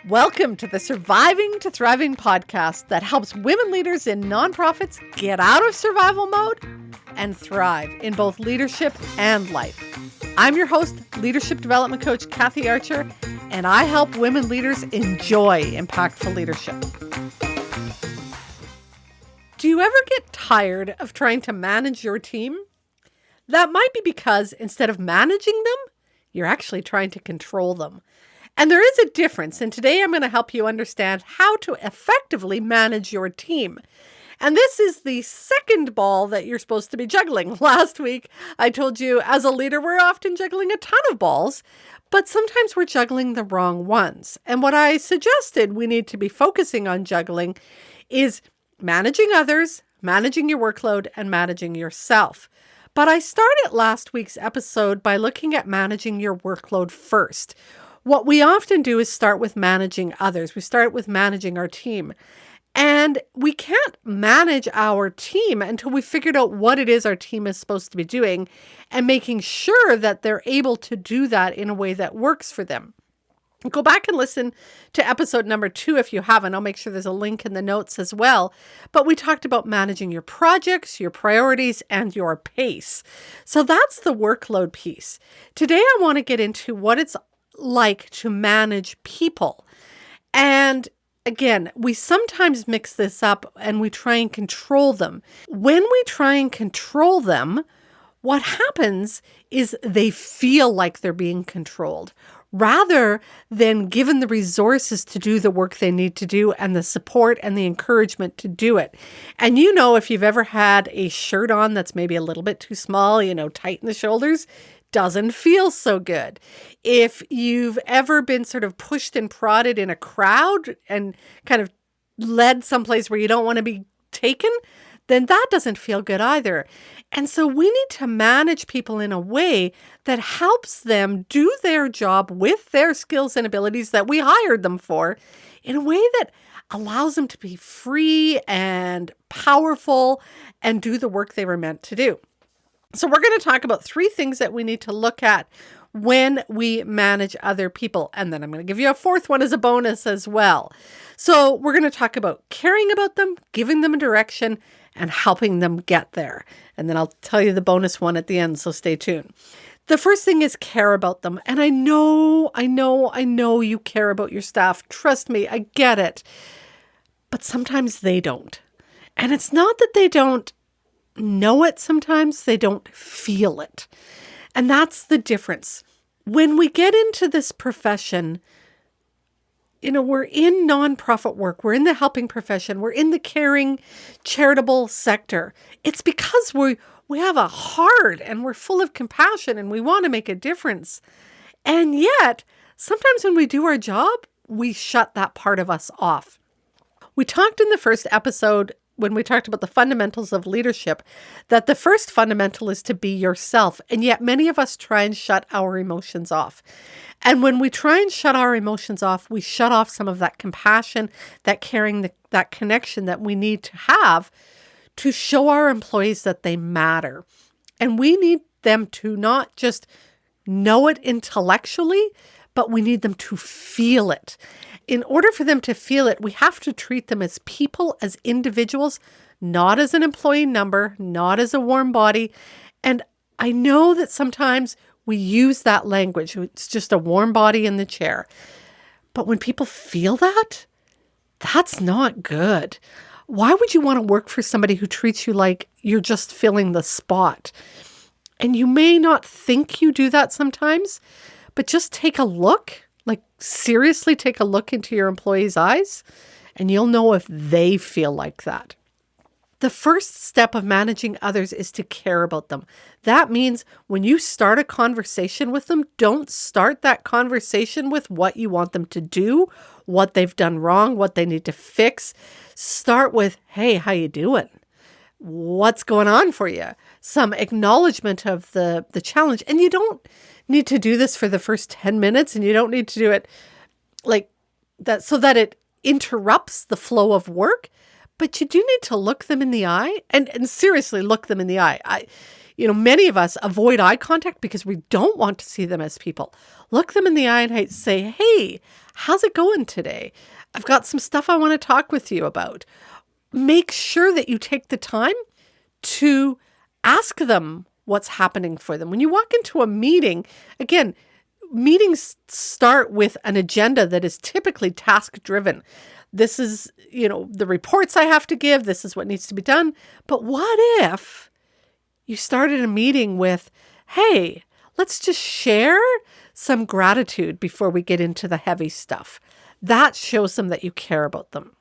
Welcome to the Surviving to Thriving podcast that helps women leaders in nonprofits get out of survival mode and thrive in both leadership and life. I'm your host, leadership development coach Kathy Archer, and I help women leaders enjoy impactful leadership. Do you ever get tired of trying to manage your team? That might be because instead of managing them, you're actually trying to control them. And there is a difference, and today I'm going to help you understand how to effectively manage your team. And this is the second ball that you're supposed to be juggling. Last week, I told you as a leader, we're often juggling a ton of balls, but sometimes we're juggling the wrong ones. And what I suggested we need to be focusing on juggling is managing others, managing your workload, and managing yourself. But I started last week's episode by looking at managing your workload first. What we often do is start with managing others. We start with managing our team. And we can't manage our team until we figured out what it is our team is supposed to be doing and making sure that they're able to do that in a way that works for them. Go back and listen to episode number 2 if you haven't. I'll make sure there's a link in the notes as well. But we talked about managing your projects, your priorities, and your pace. So that's the workload piece. Today, I want to get into what it's like to manage people. And again, we sometimes mix this up and we try and control them. When we try and control them, what happens is they feel like they're being controlled rather than given the resources to do the work they need to do and the support and the encouragement to do it. And you know, if you've ever had a shirt on that's maybe a little bit too small, tight in the shoulders, doesn't feel so good. If you've ever been sort of pushed and prodded in a crowd and kind of led someplace where you don't want to be taken, then that doesn't feel good either. And so we need to manage people in a way that helps them do their job with their skills and abilities that we hired them for in a way that allows them to be free and powerful and do the work they were meant to do. So we're going to talk about 3 things that we need to look at when we manage other people. And then I'm going to give you a 4th one as a bonus as well. So we're going to talk about caring about them, giving them a direction, and helping them get there. And then I'll tell you the bonus one at the end, so stay tuned. The first thing is care about them. And I know you care about your staff. Trust me, I get it. But sometimes they don't. And it's not that they don't know it, sometimes they don't feel it. And that's the difference. When we get into this profession, we're in nonprofit work, we're in the helping profession, we're in the caring, charitable sector. It's because we have a heart and we're full of compassion and we want to make a difference. And yet, sometimes when we do our job, we shut that part of us off. We talked in the first episode when we talked about the fundamentals of leadership, that the first fundamental is to be yourself. And yet many of us try and shut our emotions off. And when we try and shut our emotions off, we shut off some of that compassion, that caring, that connection that we need to have to show our employees that they matter. And we need them to not just know it intellectually, but we need them to feel it. In order for them to feel it, we have to treat them as people, as individuals, not as an employee number, not as a warm body. And I know that sometimes we use that language. It's just a warm body in the chair. But when people feel that, that's not good. Why would you want to work for somebody who treats you like you're just filling the spot? And you may not think you do that sometimes, but just take a look. Seriously take a look into your employees' eyes and you'll know if they feel like that. The first step of managing others is to care about them. That means when you start a conversation with them, don't start that conversation with what you want them to do, what they've done wrong, what they need to fix. Start with, hey, how you doing? What's going on for you? Some acknowledgement of the challenge. And you don't need to do this for the first 10 minutes and you don't need to do it like that so that it interrupts the flow of work, but you do need to look them in the eye and seriously look them in the eye. Many of us avoid eye contact because we don't want to see them as people. Look them in the eye and say, hey, how's it going today? I've got some stuff I want to talk with you about. Make sure that you take the time to ask them what's happening for them. When you walk into a meeting, again, meetings start with an agenda that is typically task-driven. This is, the reports I have to give. This is what needs to be done. But what if you started a meeting with, hey, let's just share some gratitude before we get into the heavy stuff. That shows them that you care about them.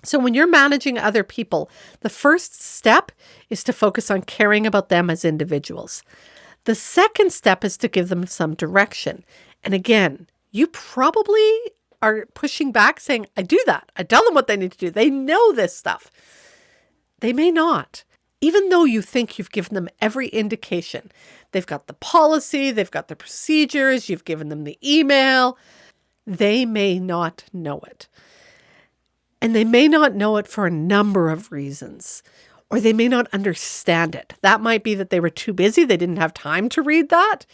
So when you're managing other people, the first step is to focus on caring about them as individuals. The second step is to give them some direction. And again, you probably are pushing back saying, I do that. I tell them what they need to do. They know this stuff. They may not. Even though you think you've given them every indication. They've got the policy, they've got the procedures, you've given them the email. They may not know it. And they may not know it for a number of reasons. Or they may not understand it. That might be that they were too busy. They didn't have time to read that.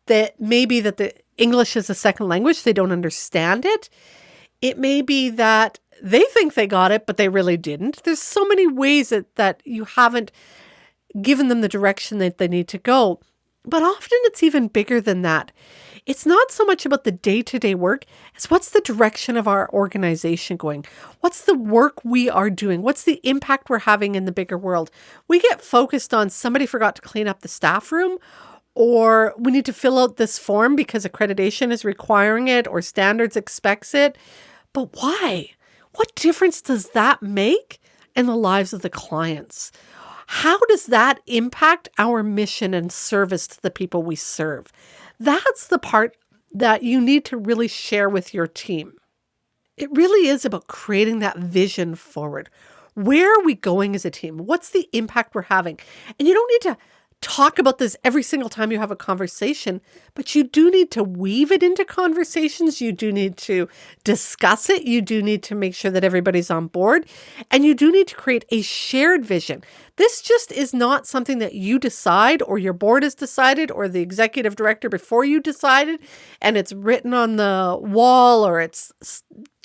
That may be that the English is a second language. They don't understand it. It may be that they think they got it, but they really didn't. There's so many ways that you haven't given them the direction that they need to go. But often it's even bigger than that. It's not so much about the day-to-day work as what's the direction of our organization going? What's the work we are doing? What's the impact we're having in the bigger world? We get focused on somebody forgot to clean up the staff room, or we need to fill out this form because accreditation is requiring it or standards expects it. But why? What difference does that make in the lives of the clients? How does that impact our mission and service to the people we serve? That's the part that you need to really share with your team. It really is about creating that vision forward. Where are we going as a team? What's the impact we're having? And you don't need to talk about this every single time you have a conversation, but you do need to weave it into conversations. You do need to discuss it. You do need to make sure that everybody's on board, and you do need to create a shared vision. This just is not something that you decide or your board has decided or the executive director before you decided, and it's written on the wall or it's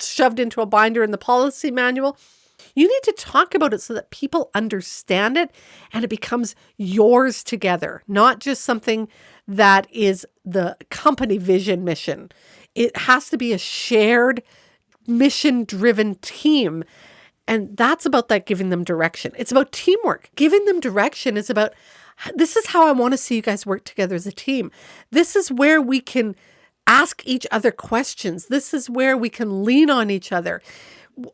shoved into a binder in the policy manual. You need to talk about it so that people understand it and it becomes yours together, not just something that is the company vision mission. It has to be a shared mission-driven team. And that's about that giving them direction. It's about teamwork. Giving them direction is about, this is how I want to see you guys work together as a team. This is where we can ask each other questions. This is where we can lean on each other.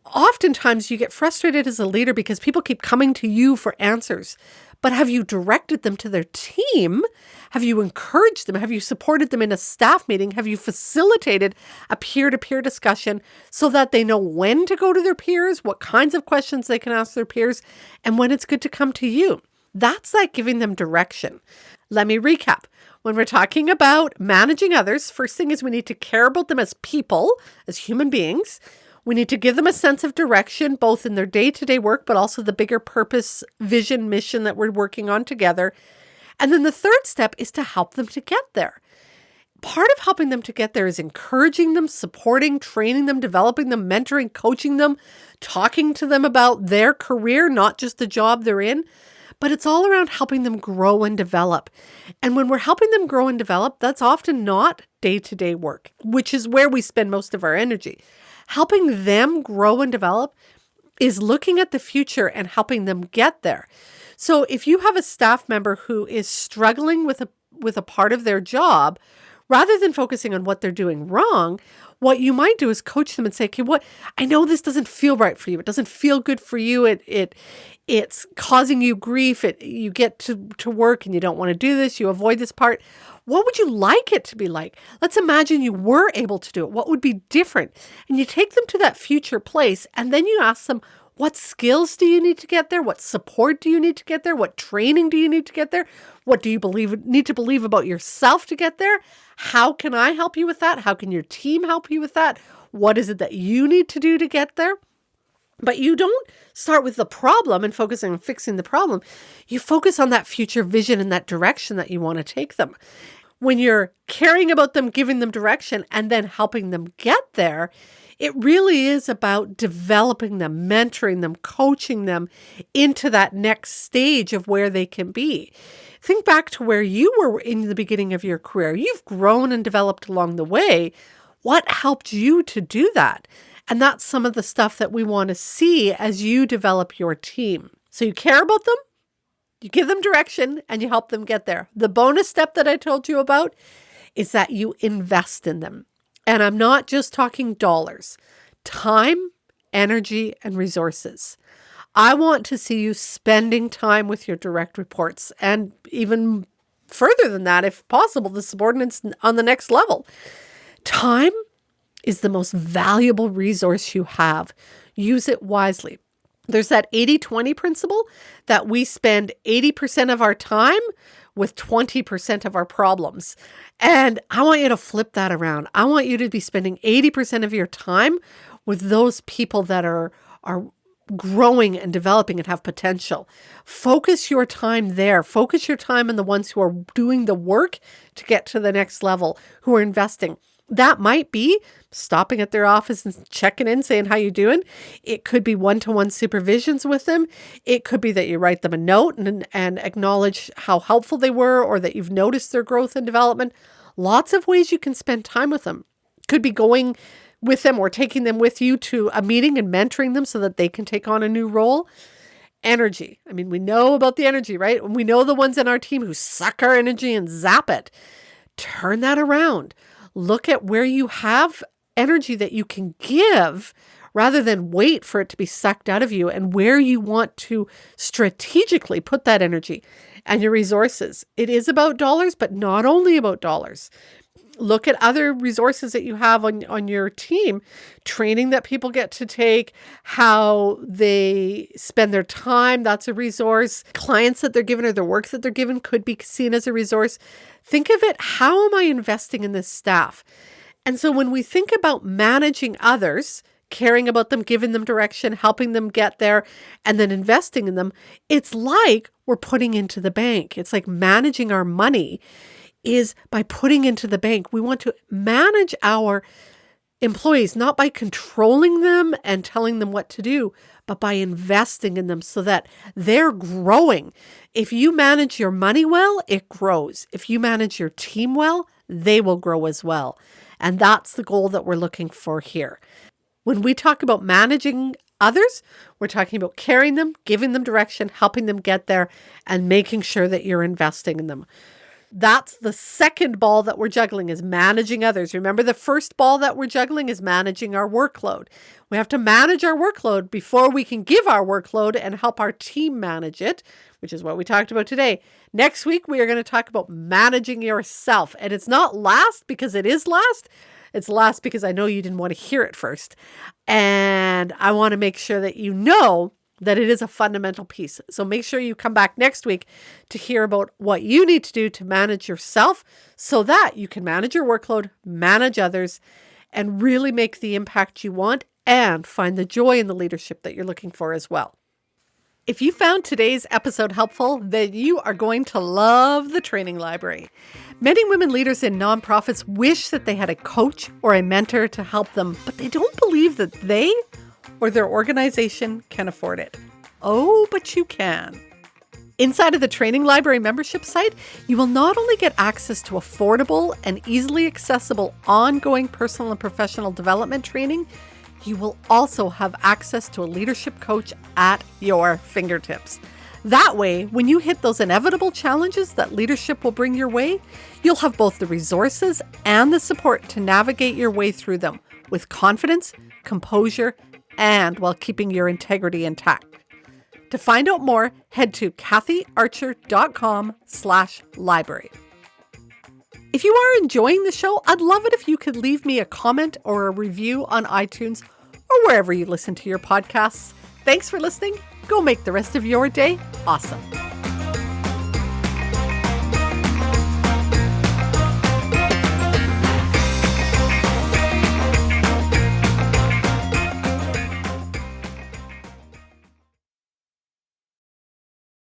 Oftentimes you get frustrated as a leader because people keep coming to you for answers. But have you directed them to their team? Have you encouraged them? Have you supported them in a staff meeting? Have you facilitated a peer-to-peer discussion so that they know when to go to their peers, what kinds of questions they can ask their peers, and when it's good to come to you? That's like giving them direction. Let me recap. When we're talking about managing others, first thing is we need to care about them as people, as human beings. We need to give them a sense of direction, both in their day-to-day work, but also the bigger purpose, vision, mission that we're working on together. And then the third step is to help them to get there. Part of helping them to get there is encouraging them, supporting, training them, developing them, mentoring, coaching them, talking to them about their career, not just the job they're in. But it's all around helping them grow and develop. And when we're helping them grow and develop, that's often not day-to-day work, which is where we spend most of our energy. Helping them grow and develop is looking at the future and helping them get there. So if you have a staff member who is struggling with a part of their job, rather than focusing on what they're doing wrong, what you might do is coach them and say, okay, I know this doesn't feel right for you. It doesn't feel good for you. It's causing you grief. You get to work and you don't want to do this. You avoid this part. What would you like it to be like? Let's imagine you were able to do it. What would be different? And you take them to that future place and then you ask them, what skills do you need to get there? What support do you need to get there? What training do you need to get there? What do you need to believe about yourself to get there? How can I help you with that? How can your team help you with that? What is it that you need to do to get there? But you don't start with the problem and focus on fixing the problem. You focus on that future vision and that direction that you want to take them. When you're caring about them, giving them direction, and then helping them get there, it really is about developing them, mentoring them, coaching them into that next stage of where they can be. Think back to where you were in the beginning of your career. You've grown and developed along the way. What helped you to do that? And that's some of the stuff that we want to see as you develop your team. So you care about them, you give them direction, and you help them get there. The bonus step that I told you about is that you invest in them. And I'm not just talking dollars, time, energy, and resources. I want to see you spending time with your direct reports, and even further than that, if possible, the subordinates on the next level. Time is the most valuable resource you have. Use it wisely. There's that 80-20 principle that we spend 80% of our time with 20% of our problems. And I want you to flip that around. I want you to be spending 80% of your time with those people that are growing and developing and have potential. Focus your time there. Focus your time on the ones who are doing the work to get to the next level, who are investing. That might be stopping at their office and checking in, saying, how you doing? It could be one-to-one supervisions with them. It could be that you write them a note and acknowledge how helpful they were, or that you've noticed their growth and development. Lots of ways you can spend time with them. Could be going with them or taking them with you to a meeting and mentoring them so that they can take on a new role. Energy. I mean, we know about the energy, right? We know the ones in our team who suck our energy and zap it. Turn that around. Look at where you have energy that you can give rather than wait for it to be sucked out of you, and where you want to strategically put that energy and your resources. It is about dollars, but not only about dollars. Look at other resources that you have on your team, training that people get to take, how they spend their time. That's a resource. Clients that they're given or the work that they're given could be seen as a resource. Think of it, how am I investing in this staff? And so when we think about managing others, caring about them, giving them direction, helping them get there, and then investing in them, it's like we're putting into the bank. It's like managing our money is by putting into the bank. We want to manage our employees, not by controlling them and telling them what to do, but by investing in them so that they're growing. If you manage your money well, it grows. If you manage your team well, they will grow as well. And that's the goal that we're looking for here. When we talk about managing others, we're talking about caring them, giving them direction, helping them get there, and making sure that you're investing in them. That's the second ball that we're juggling, is managing others. Remember, the first ball that we're juggling is managing our workload. We have to manage our workload before we can give our workload and help our team manage it, which is what we talked about today. Next week, we are going to talk about managing yourself. And it's not last because it is last. It's last because I know you didn't want to hear it first. And I want to make sure that you know that it is a fundamental piece. So make sure you come back next week to hear about what you need to do to manage yourself so that you can manage your workload, manage others, and really make the impact you want and find the joy in the leadership that you're looking for as well. If you found today's episode helpful, then you are going to love the training library. Many women leaders in nonprofits wish that they had a coach or a mentor to help them, but they don't believe that they or their organization can afford it. Oh, but you can. Inside of the Training Library membership site, you will not only get access to affordable and easily accessible ongoing personal and professional development training, you will also have access to a leadership coach at your fingertips. That way, when you hit those inevitable challenges that leadership will bring your way, you'll have both the resources and the support to navigate your way through them with confidence, composure, and while keeping your integrity intact. To find out more, head to kathyarcher.com/library. If you are enjoying the show, I'd love it if you could leave me a comment or a review on iTunes or wherever you listen to your podcasts. Thanks for listening. Go make the rest of your day awesome.